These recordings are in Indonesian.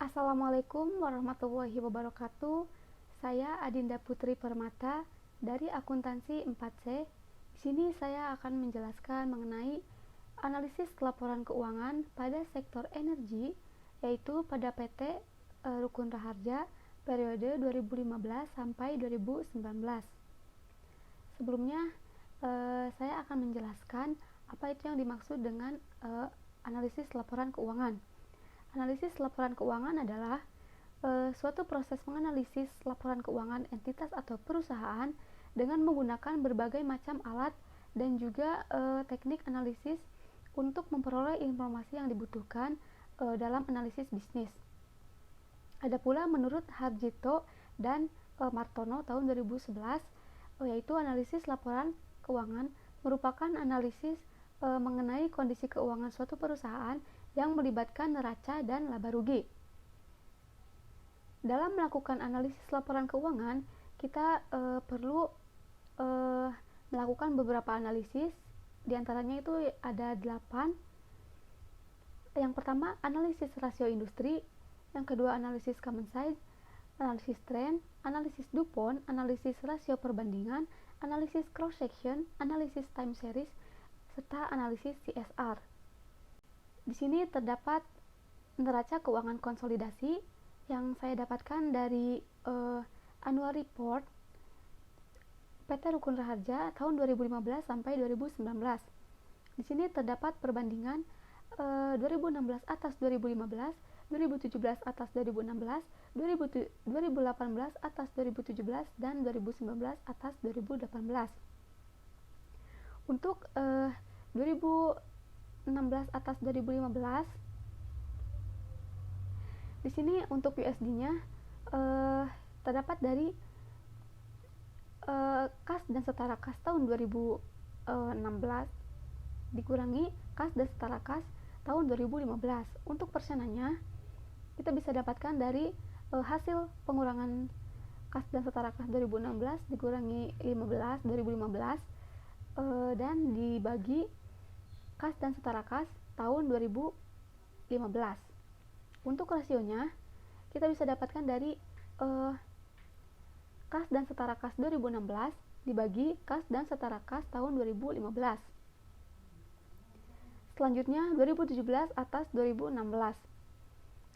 Assalamualaikum warahmatullahi wabarakatuh. Saya Adinda Putri Permata dari Akuntansi 4C. Di sini saya akan menjelaskan mengenai analisis laporan keuangan pada sektor energi, yaitu pada PT Rukun Raharja periode 2015 sampai 2019. Sebelumnya, saya akan menjelaskan apa itu yang dimaksud dengan analisis laporan keuangan. Analisis laporan keuangan adalah suatu proses menganalisis laporan keuangan entitas atau perusahaan dengan menggunakan berbagai macam alat dan juga teknik analisis untuk memperoleh informasi yang dibutuhkan dalam analisis bisnis. Ada pula menurut Harjito dan Martono tahun 2011, yaitu analisis laporan keuangan merupakan analisis mengenai kondisi keuangan suatu perusahaan yang melibatkan neraca dan laba rugi. Dalam melakukan analisis laporan keuangan, kita perlu melakukan beberapa analisis, diantaranya itu ada 8. Yang pertama, analisis rasio industri. Yang kedua, analisis common size, analisis trend, analisis DuPont, analisis rasio perbandingan, analisis cross section, analisis time series, serta analisis CSR. Di sini terdapat neraca keuangan konsolidasi yang saya dapatkan dari annual report PT Rukun Raharja tahun 2015 sampai 2019. Di sini terdapat perbandingan 2016 atas 2015, 2017 atas 2016, 2018 atas 2017, dan 2019 atas 2018. Untuk 2016 atas 2015, di sini untuk USD-nya terdapat dari kas dan setara kas tahun 2016 dikurangi kas dan setara kas tahun 2015. Untuk persenannya kita bisa dapatkan dari hasil pengurangan kas dan setara kas 2016 dikurangi 2015 dan dibagi kas dan setara kas tahun 2015. Untuk rasionya kita bisa dapatkan dari kas dan setara kas 2016 dibagi kas dan setara kas tahun 2015. Selanjutnya 2017 atas 2016.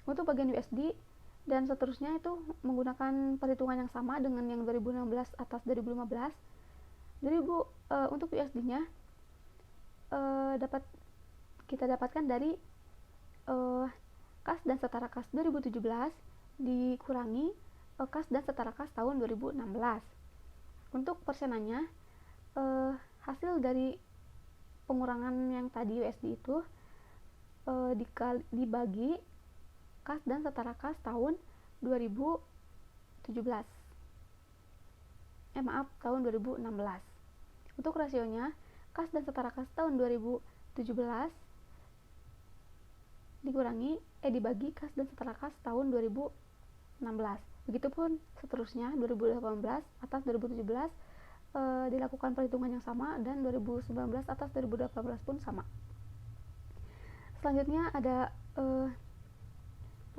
Untuk bagian USD dan seterusnya itu menggunakan perhitungan yang sama dengan yang 2016 atas 2015. Untuk USD-nya kita dapatkan dari kas dan setara kas 2017 dikurangi kas dan setara kas tahun 2016. Untuk persenannya hasil dari pengurangan yang tadi USD itu dibagi kas dan setara kas tahun 2017. Tahun 2016. Untuk rasionya kas dan setara kas tahun 2017 dibagi kas dan setara kas tahun 2016. Begitupun seterusnya 2018 atas 2017 dilakukan perhitungan yang sama, dan 2019 atas 2018 pun sama. Selanjutnya ada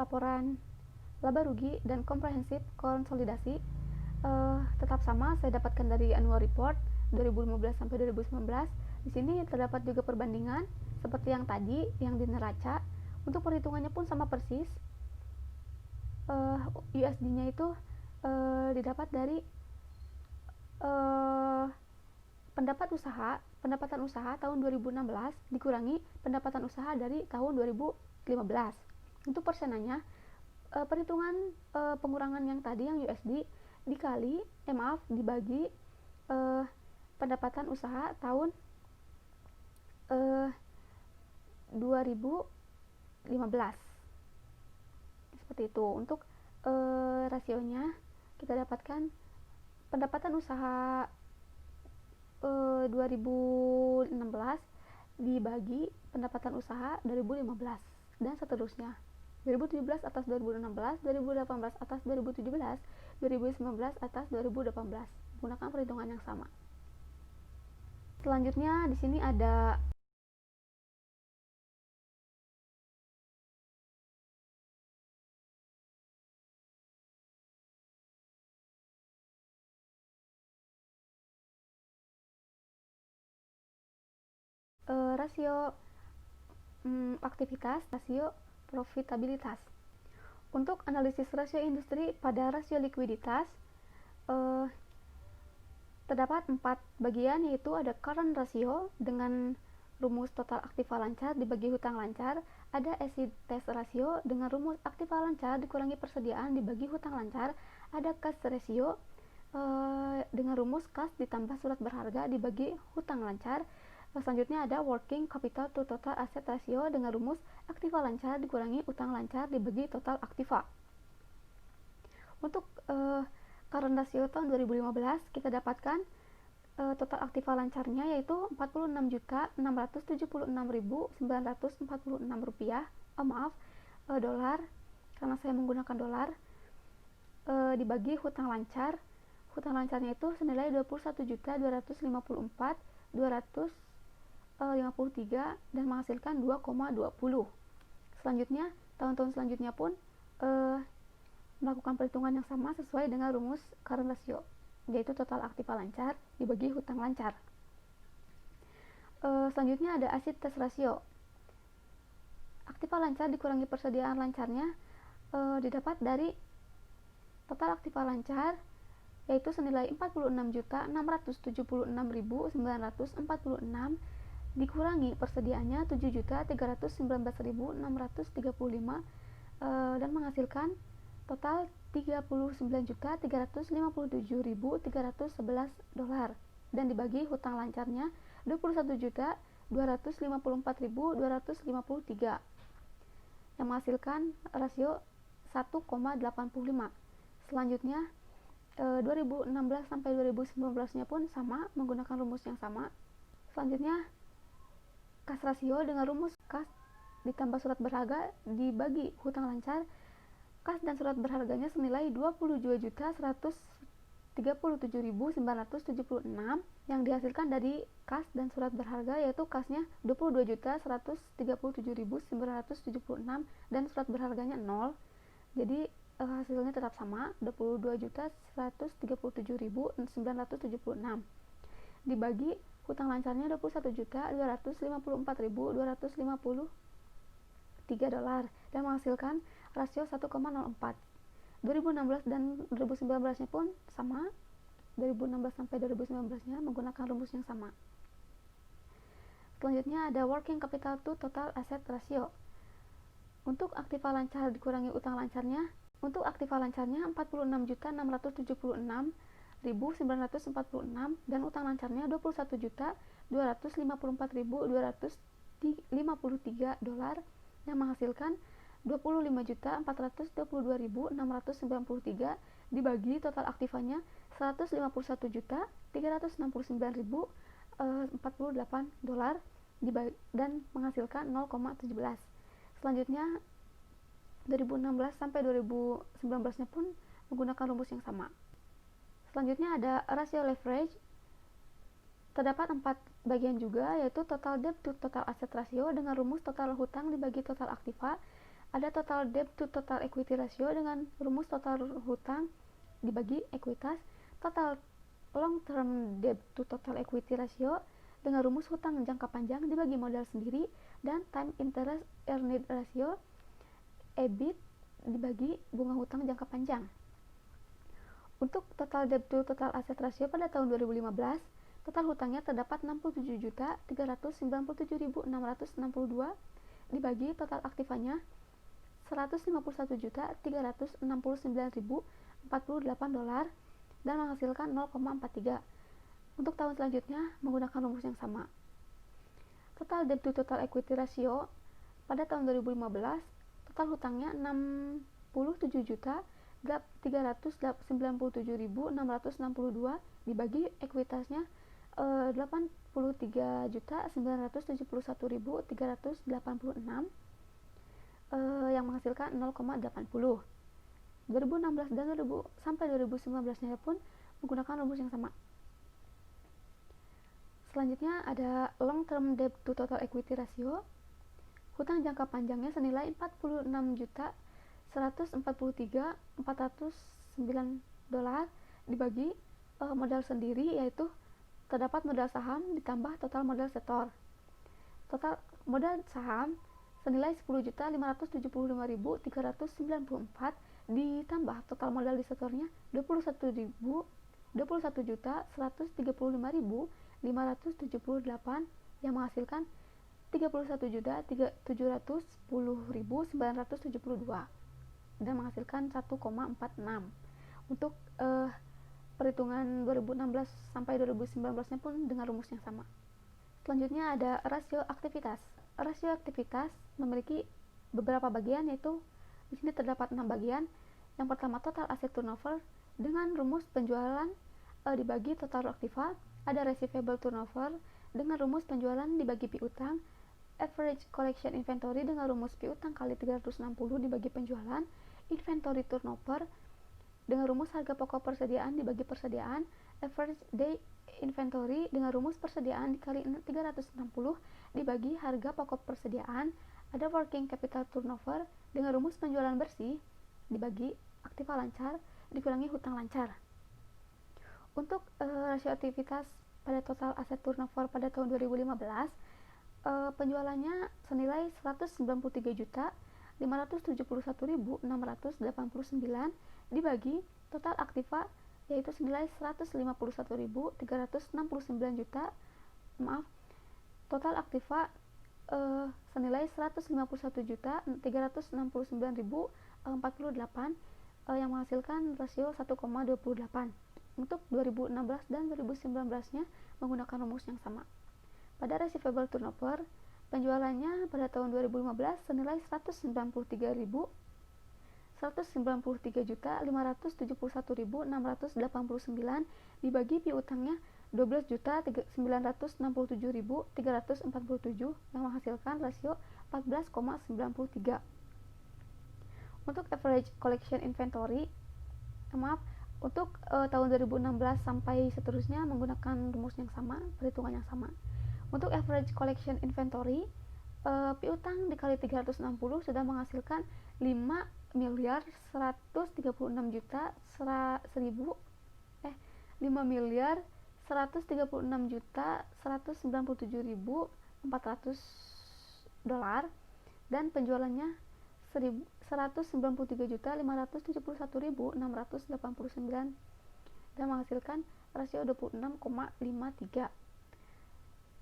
laporan laba rugi dan komprehensif konsolidasi. Tetap sama, saya dapatkan dari annual report 2015 sampai 2019. Di sini terdapat juga perbandingan seperti yang tadi, yang di neraca. Untuk perhitungannya pun sama persis. USD-nya itu didapat dari pendapatan usaha tahun 2016 dikurangi pendapatan usaha dari tahun 2015. Untuk persenannya perhitungan pengurangan yang tadi yang USD dibagi pendapatan usaha tahun 2015. Seperti itu. Untuk rasionya kita dapatkan pendapatan usaha 2016 dibagi pendapatan usaha 2015 dan seterusnya. 2017 atas 2016, 2018 atas 2017, 2019 atas 2018. Menggunakan perhitungan yang sama. Selanjutnya di sini ada rasio aktivitas, rasio profitabilitas. Untuk analisis rasio industri pada rasio likuiditas, terdapat 4 bagian, yaitu ada current ratio dengan rumus total aktiva lancar dibagi hutang lancar, ada acid test ratio dengan rumus aktiva lancar dikurangi persediaan dibagi hutang lancar, ada cash ratio dengan rumus kas ditambah surat berharga dibagi hutang lancar. Selanjutnya ada working capital to total asset ratio dengan rumus aktiva lancar dikurangi utang lancar dibagi total aktiva. Untuk current ratio tahun 2015 kita dapatkan total aktiva lancarnya yaitu 46.676.946 rupiah, dolar, karena saya menggunakan dolar, dibagi hutang lancar. Hutang lancarnya itu senilai 21.254.253 dan menghasilkan 2,20. Selanjutnya, tahun-tahun selanjutnya pun melakukan perhitungan yang sama sesuai dengan rumus current ratio, yaitu total aktiva lancar dibagi hutang lancar. Selanjutnya ada acid test ratio. Aktiva lancar dikurangi persediaan lancarnya didapat dari total aktiva lancar yaitu senilai 46.676.946 dikurangi persediaannya 7.319.635 dan menghasilkan total 39.357.311 dolar dan dibagi hutang lancarnya 21.254.253 yang menghasilkan rasio 1,85. Selanjutnya 2016 sampai 2019-nya pun sama, menggunakan rumus yang sama. Selanjutnya kas rasio dengan rumus kas ditambah surat berharga dibagi hutang lancar. Kas dan surat berharganya senilai 22.137.976 yang dihasilkan dari kas dan surat berharga, yaitu kasnya 22.137.976 dan surat berharganya 0. Jadi hasilnya tetap sama, 22.137.976 dibagi hutang lancarnya 21.254.253 dolar dan menghasilkan rasio 1,04. 2016 dan 2019-nya pun sama, 2016 sampai 2019-nya menggunakan rumus yang sama. Selanjutnya ada working capital to total asset ratio. Untuk aktiva lancar dikurangi utang lancarnya, untuk aktiva lancarnya 46.676.946 dan utang lancarnya 21.254.253 dolar yang menghasilkan 25.422.693 dibagi total aktivanya 151.369.048 dolar dan menghasilkan 0,17. Selanjutnya 2016 sampai 2019-nya pun menggunakan rumus yang sama. Selanjutnya ada rasio leverage. Terdapat 4 bagian juga, yaitu total debt to total asset ratio dengan rumus total hutang dibagi total aktiva. Ada total debt to total equity ratio dengan rumus total hutang dibagi ekuitas. Total long term debt to total equity ratio dengan rumus hutang jangka panjang dibagi modal sendiri. Dan time interest earned ratio EBIT dibagi bunga hutang jangka panjang. Untuk total debt to total asset ratio pada tahun 2015, total hutangnya terdapat 67.397.662 dibagi total aktivanya 151.369.048 dolar dan menghasilkan 0,43. Untuk tahun selanjutnya menggunakan rumus yang sama. Total debt to total equity ratio pada tahun 2015, total hutangnya 67.397.662 dibagi ekuitasnya 83.971.386 yang menghasilkan 0,80. 2016 dan sampai 2019-nya pun menggunakan rumus yang sama. Selanjutnya ada long term debt to total equity ratio. Hutang jangka panjangnya senilai 46.143.409 dolar dibagi modal sendiri, yaitu terdapat modal saham ditambah total modal setor. total modal saham senilai 10.575.394 ditambah total modal depositornya 21.135.578 yang menghasilkan 31.710.972 dan menghasilkan 1,46. Untuk perhitungan 2016 sampai 2019-nya pun dengan rumus yang sama. Selanjutnya ada rasio aktivitas. Rasio aktivitas memiliki beberapa bagian, yaitu di sini terdapat 6 bagian. Yang pertama total asset turnover dengan rumus penjualan dibagi total aktiva. Ada receivable turnover dengan rumus penjualan dibagi piutang. Average collection inventory dengan rumus piutang kali 360 dibagi penjualan. Inventory turnover dengan rumus harga pokok persediaan dibagi persediaan. Average day inventory dengan rumus persediaan dikali 360 dibagi harga pokok persediaan. Ada working capital turnover dengan rumus penjualan bersih dibagi aktiva lancar dikurangi hutang lancar. Untuk rasio aktivitas pada total aset turnover pada tahun 2015, penjualannya senilai 193.571.689 dibagi total aktiva yaitu senilai 151.369 juta. Total aktiva senilai 151.369.048 yang menghasilkan rasio 1,28. Untuk 2016 dan 2019-nya menggunakan rumus yang sama. Pada receivable turnover, penjualannya pada tahun 2015 senilai 193.571.689 dibagi piutangnya 12.967.347 yang menghasilkan rasio 14,93. Untuk average collection inventory, untuk tahun 2016 sampai seterusnya menggunakan rumus yang sama, perhitungan yang sama. Untuk average collection inventory, piutang dikali 360 sudah menghasilkan 5.136.197.400 dolar dan penjualannya 193.571.689 dan menghasilkan rasio 26,53.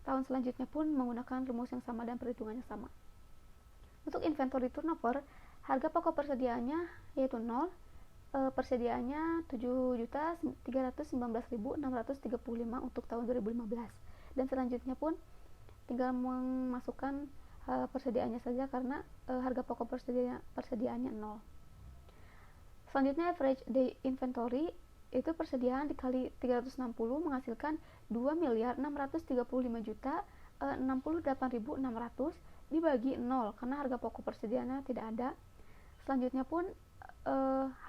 Tahun selanjutnya pun menggunakan rumus yang sama dan perhitungannya sama. Untuk inventory turnover, harga pokok persediaannya yaitu 0, persediaannya 7.319.635 untuk tahun 2015 dan selanjutnya pun tinggal memasukkan persediaannya saja karena harga pokok persediaannya 0. Selanjutnya average day inventory itu persediaan dikali 360 menghasilkan 2.635.068.600 dibagi 0 karena harga pokok persediaannya tidak ada. Selanjutnya pun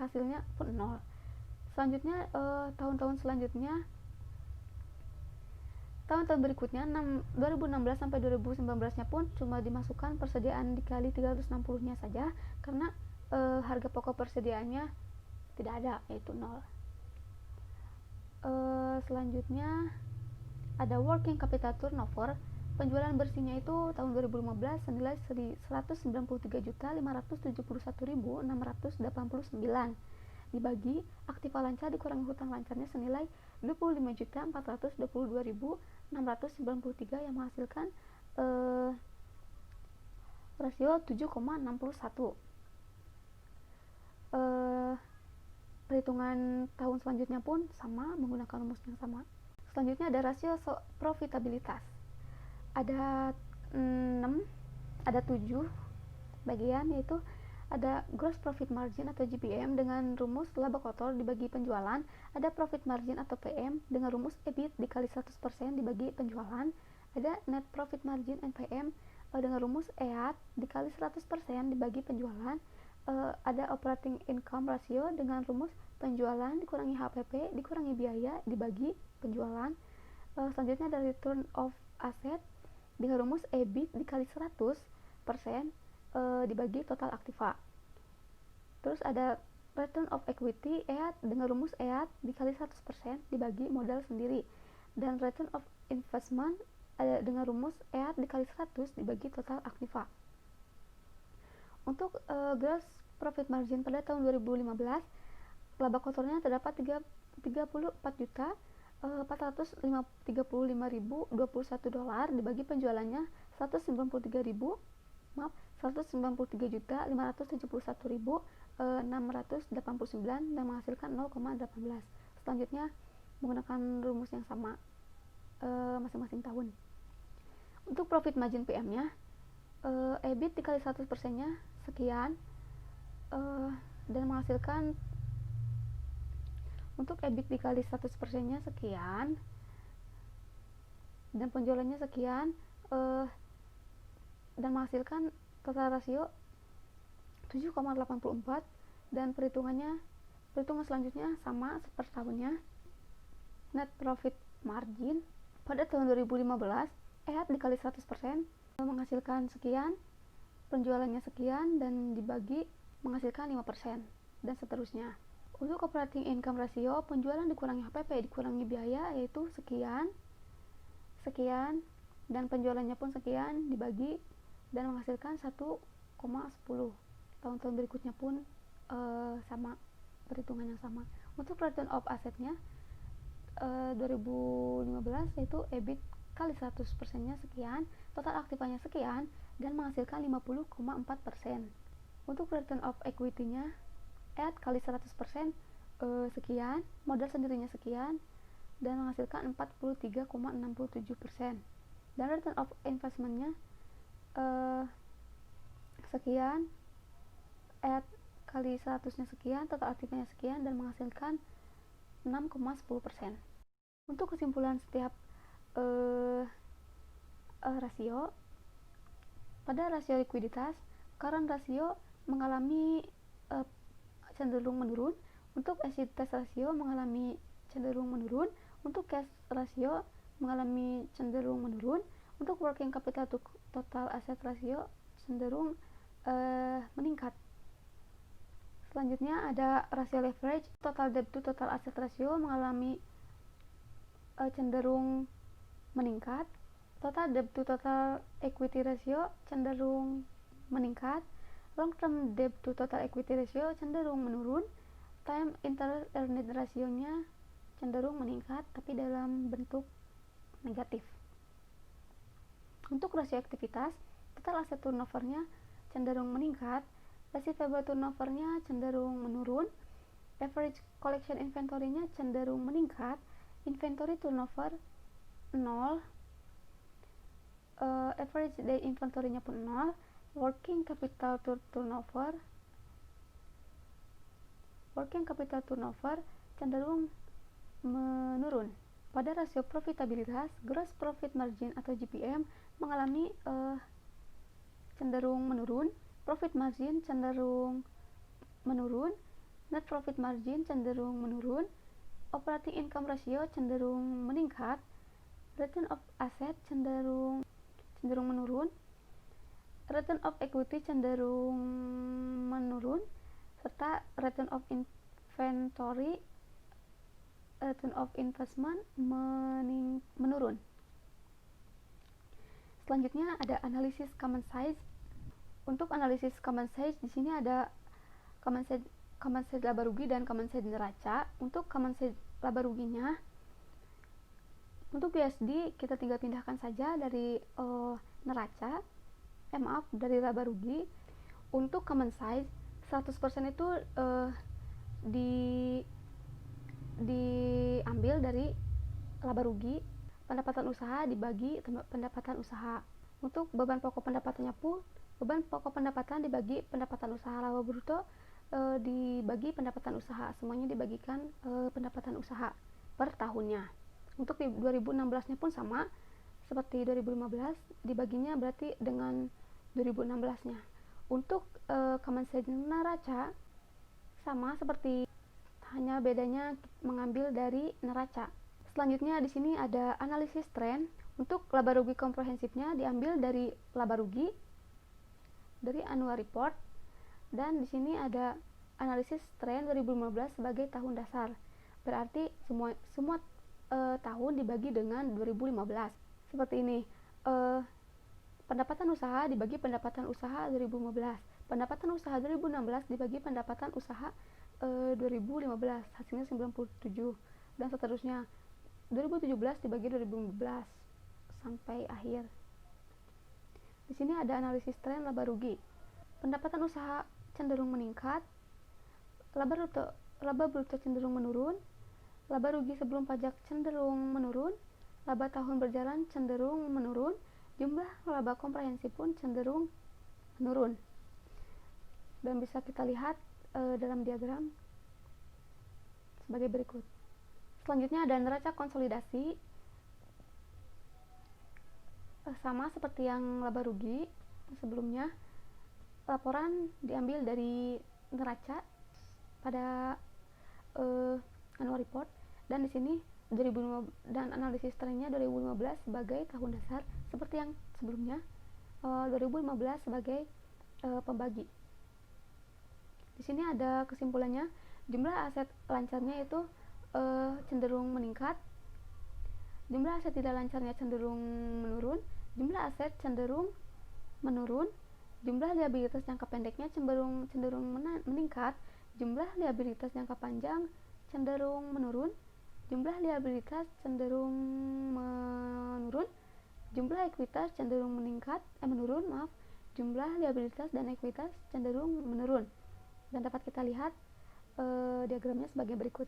hasilnya pun 0. Selanjutnya tahun-tahun selanjutnya, tahun-tahun berikutnya 2016 sampai 2019-nya pun cuma dimasukkan persediaan dikali 360-nya saja karena harga pokok persediaannya tidak ada, yaitu 0. Selanjutnya ada working capital turnover. Penjualan bersihnya itu tahun 2015 senilai 193.571.689 dibagi aktiva lancar dikurangi hutang lancarnya senilai 25.422.693 yang menghasilkan rasio 7,61. Perhitungan tahun selanjutnya pun sama menggunakan rumus yang sama. Selanjutnya ada rasio profitabilitas. Ada 7 bagian, yaitu ada gross profit margin atau GPM dengan rumus laba kotor dibagi penjualan. Ada profit margin atau PM dengan rumus EBIT dikali 100% dibagi penjualan. Ada net profit margin NPM dengan rumus EAT dikali 100% dibagi penjualan. Ada operating income ratio dengan rumus penjualan dikurangi HPP dikurangi biaya dibagi penjualan. Selanjutnya ada return of asset dengan rumus EBIT dikali 100% dibagi total aktiva. Terus ada return of equity EAT dengan rumus EAT dikali 100% dibagi modal sendiri. Dan return of investment ada dengan rumus EAT dikali 100 dibagi total aktiva. Untuk gross profit margin pada tahun 2015, laba kotornya terdapat 34.435.021 dolar dibagi penjualannya 193.571.689 dan menghasilkan 0,18. Selanjutnya menggunakan rumus yang sama masing-masing tahun. Untuk profit margin PM-nya, EBIT dikali 100% nya sekian, dan menghasilkan untuk EBIT dikali 100% nya sekian dan penjualannya sekian, dan menghasilkan total rasio 7,84 dan perhitungan selanjutnya sama seperti tahunnya. Net profit margin pada tahun 2015 EAT dikali 100% menghasilkan sekian, penjualannya sekian dan dibagi menghasilkan 5% dan seterusnya. Untuk operating income ratio, penjualan dikurangi HPP dikurangi biaya yaitu sekian dan penjualannya pun sekian dibagi dan menghasilkan 1,10. Tahun-tahun berikutnya pun sama, perhitungan yang sama. Untuk return of assetnya 2015 yaitu EBIT kali 100% nya sekian, total aktivanya sekian dan menghasilkan 50,4%. Untuk return of equity-nya EAT kali 100% sekian, modal sendirinya sekian dan menghasilkan 43,67%. Dan return of investment-nya sekian, EAT kali 100-nya sekian, total aktifnya sekian dan menghasilkan 6,10%. Untuk kesimpulan setiap rasio, pada rasio likuiditas, current rasio mengalami cenderung menurun. Untuk asset rasio mengalami cenderung menurun. Untuk cash rasio mengalami cenderung menurun. Untuk working capital to total asset rasio cenderung meningkat. Selanjutnya ada rasio leverage. Total debt to total asset rasio mengalami cenderung meningkat. Total debt to total equity ratio cenderung meningkat. Long term debt to total equity ratio cenderung menurun. Time interest earned ratio-nya cenderung meningkat tapi dalam bentuk negatif. Untuk rasio aktivitas, total asset turnover-nya cenderung meningkat, receivable turnover-nya cenderung menurun, average collection inventory-nya cenderung meningkat, inventory turnover 0, average day inventory-nya pun 0, working capital turnover cenderung menurun. Pada rasio profitabilitas, gross profit margin atau GPM mengalami cenderung menurun, profit margin cenderung menurun, net profit margin cenderung menurun, operating income ratio cenderung meningkat, return of asset cenderung menurun, return of equity cenderung menurun, serta return of investment menurun. Selanjutnya ada analisis common size. Untuk analisis common size di sini ada common size laba rugi dan common size neraca. Untuk common size laba ruginya, untuk BSD kita tinggal pindahkan saja dari neraca, dari laba rugi. Untuk common size 100% itu diambil dari laba rugi, pendapatan usaha dibagi pendapatan usaha. Untuk beban pokok pendapatannya pun, beban pokok pendapatan dibagi pendapatan usaha, laba bruto dibagi pendapatan usaha, semuanya dibagikan pendapatan usaha per tahunnya. Untuk di 2016 nya pun sama seperti 2015, dibaginya berarti dengan 2016 nya. Untuk common size neraca sama seperti, hanya bedanya mengambil dari neraca. Selanjutnya di sini ada analisis tren. Untuk laba rugi komprehensifnya diambil dari laba rugi dari annual report, dan di sini ada analisis tren 2015 sebagai tahun dasar. Berarti semua tahun dibagi dengan 2015. seperti ini. Uh, Pendapatan usaha dibagi pendapatan usaha 2015, pendapatan usaha 2016 dibagi pendapatan usaha 2015, hasilnya 97, dan seterusnya. 2017 dibagi 2015 sampai akhir. Di sini ada analisis tren laba rugi. Pendapatan usaha cenderung meningkat, laba bruto cenderung menurun, laba rugi sebelum pajak cenderung menurun, laba tahun berjalan cenderung menurun, jumlah laba komprehensif pun cenderung menurun. Dan bisa kita lihat dalam diagram sebagai berikut. Selanjutnya ada neraca konsolidasi, sama seperti yang laba rugi sebelumnya. Laporan diambil dari neraca pada annual report, dan di sini 2015, dan analisis trennya 2015 sebagai tahun dasar seperti yang sebelumnya, 2015 sebagai pembagi. Di sini ada kesimpulannya, jumlah aset lancarnya itu cenderung meningkat, jumlah aset tidak lancarnya cenderung menurun, jumlah aset cenderung menurun, jumlah liabilitas jangka pendeknya cenderung meningkat, jumlah liabilitas jangka panjang cenderung menurun, jumlah liabilitas cenderung menurun, jumlah ekuitas cenderung menurun, jumlah liabilitas dan ekuitas cenderung menurun. Dan dapat kita lihat diagramnya sebagai berikut.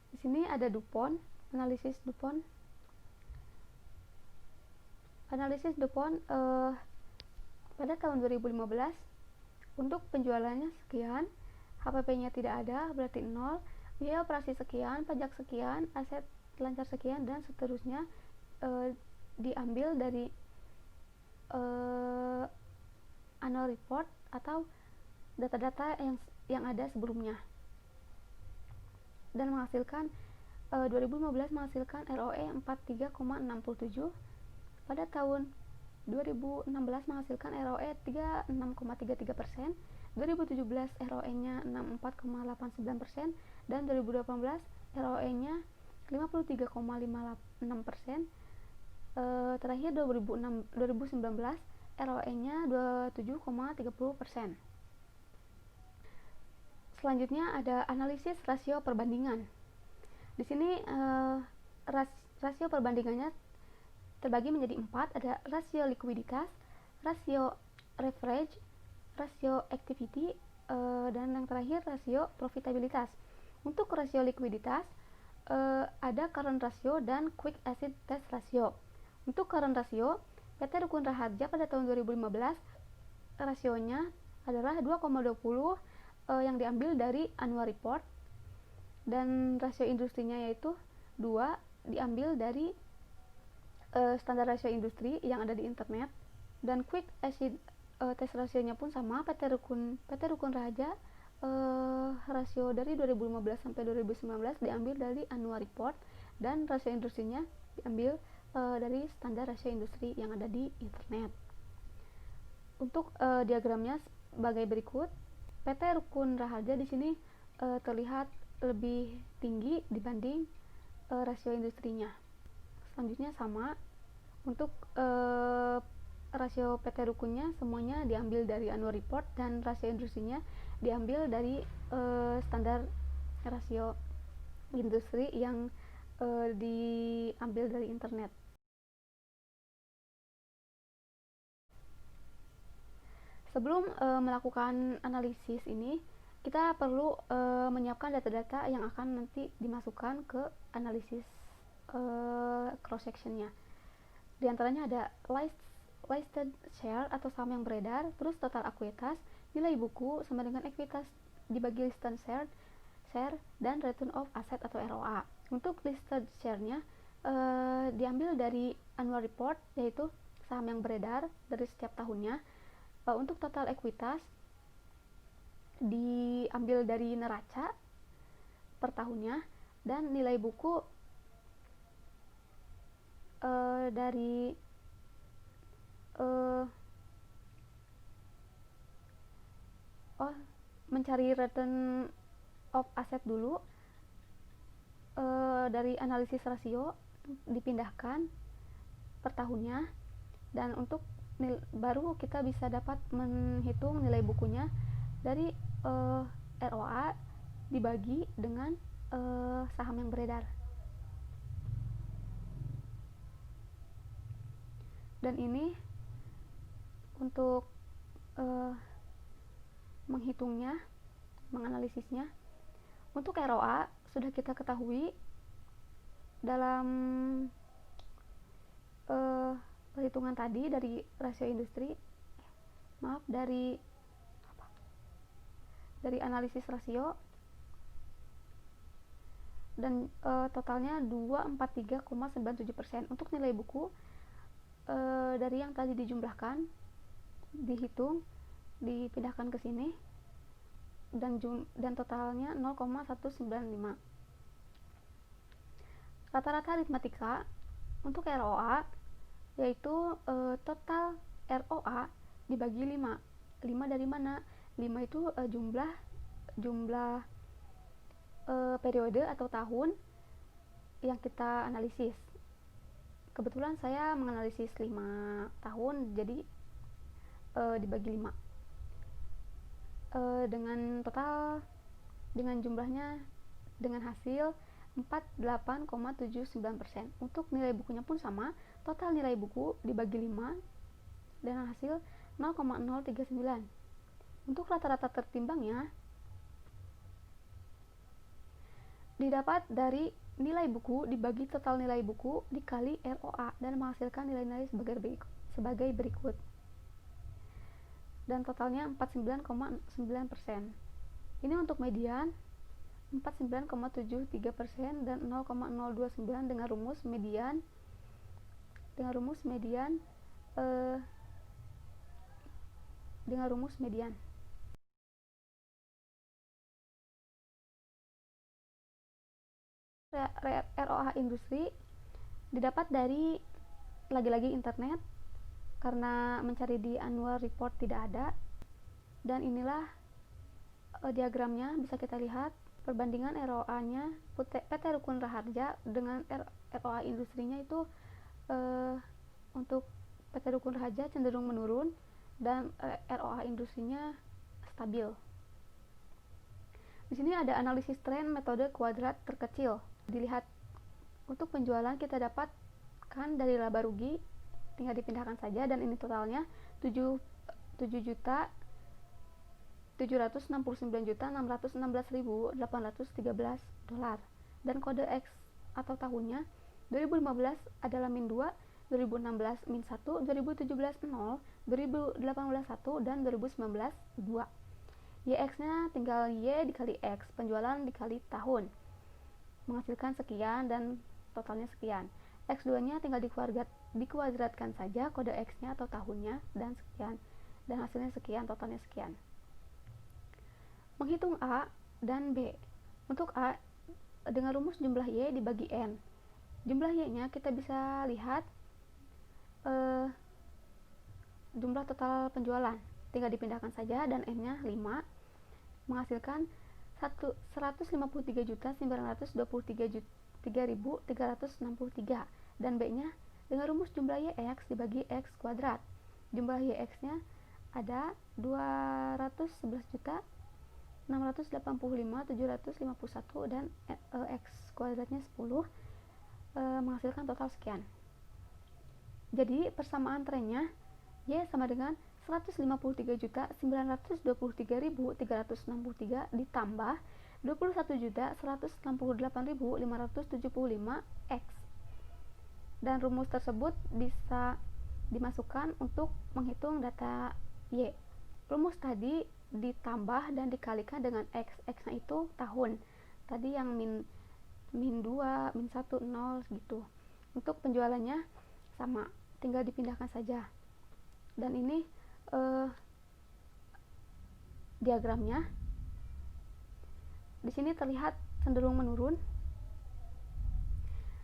Di sini ada DuPont, analisis DuPont. Analisis DuPont pada tahun 2015 untuk penjualannya sekian, HPP-nya tidak ada, berarti 0, biaya operasi sekian, pajak sekian, aset lancar sekian, dan seterusnya diambil dari annual report atau data-data yang ada sebelumnya, dan menghasilkan 2015 menghasilkan ROE 43,67, pada tahun 2016 menghasilkan ROE 36,33%, 2017 ROE-nya 64,89%, dan 2018 ROE-nya 53,56%. Terakhir 2019 ROE-nya 27,30%. Selanjutnya ada analisis rasio perbandingan. Di sini rasio perbandingannya terbagi menjadi 4, ada rasio likuiditas, rasio leverage, rasio activity, dan yang terakhir rasio profitabilitas. Untuk rasio likuiditas ada current ratio dan quick acid test ratio. Untuk current ratio, PT Rukun Raharja pada tahun 2015 rasionya adalah 2,20 yang diambil dari annual report, dan rasio industrinya yaitu 2 diambil dari standar rasio industri yang ada di internet, dan quick acid test rasionya pun sama, PT Rukun Raharja rasio dari 2015 sampai 2019 diambil dari annual report, dan rasio industrinya diambil dari standar rasio industri yang ada di internet. Untuk diagramnya sebagai berikut. PT Rukun Raharja di sini terlihat lebih tinggi dibanding rasio industrinya. Selanjutnya sama, untuk rasio PT Rukunnya semuanya diambil dari annual report, dan rasio industrinya diambil dari standar rasio industri yang diambil dari internet. Sebelum melakukan analisis ini, kita perlu menyiapkan data-data yang akan nanti dimasukkan ke analisis cross sectionnya. Di antaranya ada listed share atau saham yang beredar, terus total ekuitas, nilai buku sama dengan ekuitas dibagi listed share, dan return of asset atau ROA. Untuk listed share-nya diambil dari annual report, yaitu saham yang beredar dari setiap tahunnya. Untuk total ekuitas diambil dari neraca per tahunnya, dan nilai buku dari mencari return of asset dulu, dari analisis rasio dipindahkan per tahunnya, dan untuk baru kita bisa dapat menghitung nilai bukunya dari ROA dibagi dengan saham yang beredar. Dan ini untuk menghitungnya, menganalisisnya. Untuk ROA sudah kita ketahui dalam perhitungan tadi dari rasio industri, dari analisis rasio, dan totalnya 243,97%. Untuk nilai buku dari yang tadi dijumlahkan, dihitung, dipindahkan ke sini, dan totalnya 0,195. Rata-rata aritmatika untuk ROA yaitu total ROA dibagi 5. 5 dari mana? 5 itu jumlah periode atau tahun yang kita analisis. Kebetulan saya menganalisis 5 tahun, jadi dibagi 5. Dengan total, dengan jumlahnya, dengan hasil 48,79%. Untuk nilai bukunya pun sama, total nilai buku dibagi 5 dengan hasil 0,039. Untuk rata-rata tertimbangnya didapat dari nilai buku dibagi total nilai buku dikali ROA dan menghasilkan nilai-nilai sebagai berikut. Dan totalnya 49,9%. Ini untuk median 49,73% dan 0,029 dengan rumus median ROA industri didapat dari lagi-lagi internet, karena mencari di annual report tidak ada. Dan inilah diagramnya, bisa kita lihat perbandingan ROA-nya PT Rukun Raharja dengan ROA industrinya itu untuk PT Rukun Raharja cenderung menurun dan ROA industrinya stabil. Di sini ada analisis tren metode kuadrat terkecil. Dilihat untuk penjualan kita dapatkan dari laba rugi, tinggal dipindahkan saja, dan ini totalnya 7.769.616.813 dolar, dan kode X atau tahunnya 2015 adalah min 2, 2016 min 1, 2017 0, 2018 1, dan 2019 2. YX nya tinggal Y dikali X, penjualan dikali tahun, menghasilkan sekian dan totalnya sekian. X2 nya tinggal dikuadratkan saja kode X nya atau tahunnya dan sekian, dan hasilnya sekian, totalnya sekian. Menghitung A dan B. Untuk A dengan rumus jumlah Y dibagi N. Jumlah Y nya kita bisa lihat jumlah total penjualan, tinggal dipindahkan saja, dan N nya 5, menghasilkan 159.923.363, dan B nya dengan rumus jumlah YX dibagi X kuadrat. Jumlah YX nya ada 211.685.751 dan X kuadratnya 10, menghasilkan total sekian. Jadi persamaan trennya Y sama dengan 153.923.363 ditambah 21.168.575 X. Dan rumus tersebut bisa dimasukkan untuk menghitung data Y. Rumus tadi ditambah dan dikalikan dengan X. X-nya itu tahun. Tadi yang min 2, min 1, 0 gitu. Untuk penjualannya sama, tinggal dipindahkan saja. Dan ini diagramnya. Di sini terlihat cenderung menurun.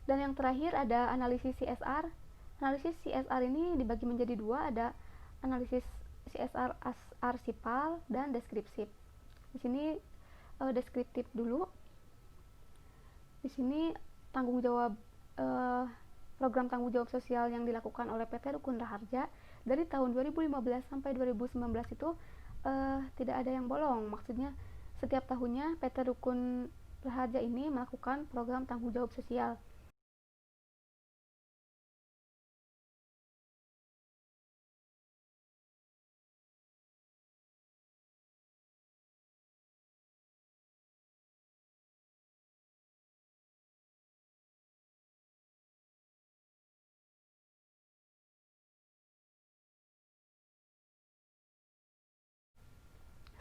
Dan yang terakhir ada analisis CSR. Analisis CSR ini dibagi menjadi dua, ada analisis CSR arsipal dan deskriptif. Di sini deskriptif dulu. Di sini tanggung jawab program tanggung jawab sosial yang dilakukan oleh PT Rukun Raharja dari tahun 2015 sampai 2019 itu tidak ada yang bolong. Maksudnya setiap tahunnya PT Rukun Raharja ini melakukan program tanggung jawab sosial.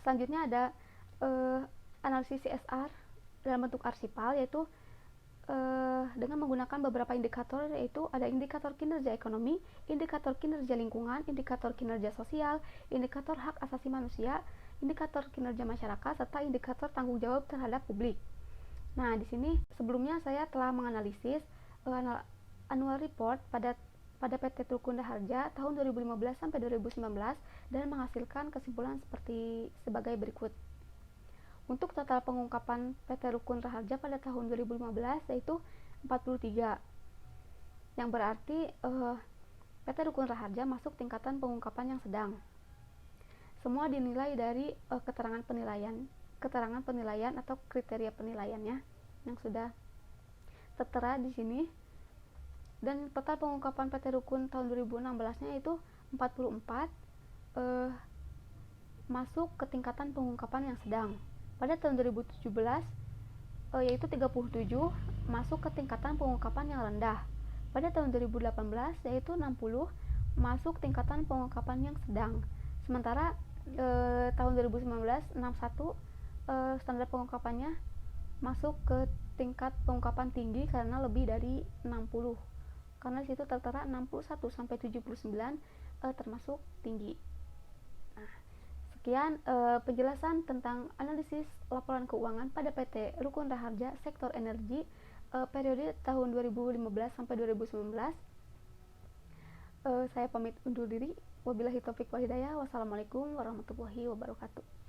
Selanjutnya ada analisis CSR dalam bentuk arsipal, yaitu dengan menggunakan beberapa indikator, yaitu ada indikator kinerja ekonomi, indikator kinerja lingkungan, indikator kinerja sosial, indikator hak asasi manusia, indikator kinerja masyarakat, serta indikator tanggung jawab terhadap publik. Nah, di sini sebelumnya saya telah menganalisis annual report pada PT Rukun Raharja tahun 2015 sampai 2019 dan menghasilkan kesimpulan sebagai berikut. Untuk total pengungkapan PT Rukun Raharja pada tahun 2015 yaitu 43, yang berarti PT Rukun Raharja masuk tingkatan pengungkapan yang sedang. Semua dinilai dari keterangan penilaian atau kriteria penilaiannya yang sudah tertera di sini. Dan total pengungkapan PT Rukun tahun 2016-nya itu 44, masuk ke tingkatan pengungkapan yang sedang. Pada tahun 2017 yaitu 37, masuk ke tingkatan pengungkapan yang rendah. Pada tahun 2018 yaitu 60, masuk tingkatan pengungkapan yang sedang. Sementara tahun 2019 61, standar pengungkapannya masuk ke tingkat pengungkapan tinggi karena lebih dari 60. Karena situ tertera 61 sampai 79 termasuk tinggi. Nah, sekian penjelasan tentang analisis laporan keuangan pada PT Rukun Raharja sektor energi periode tahun 2015 sampai 2019. Saya pamit undur diri. Wabillahi taufiq wal hidayah. Wassalamualaikum warahmatullahi wabarakatuh.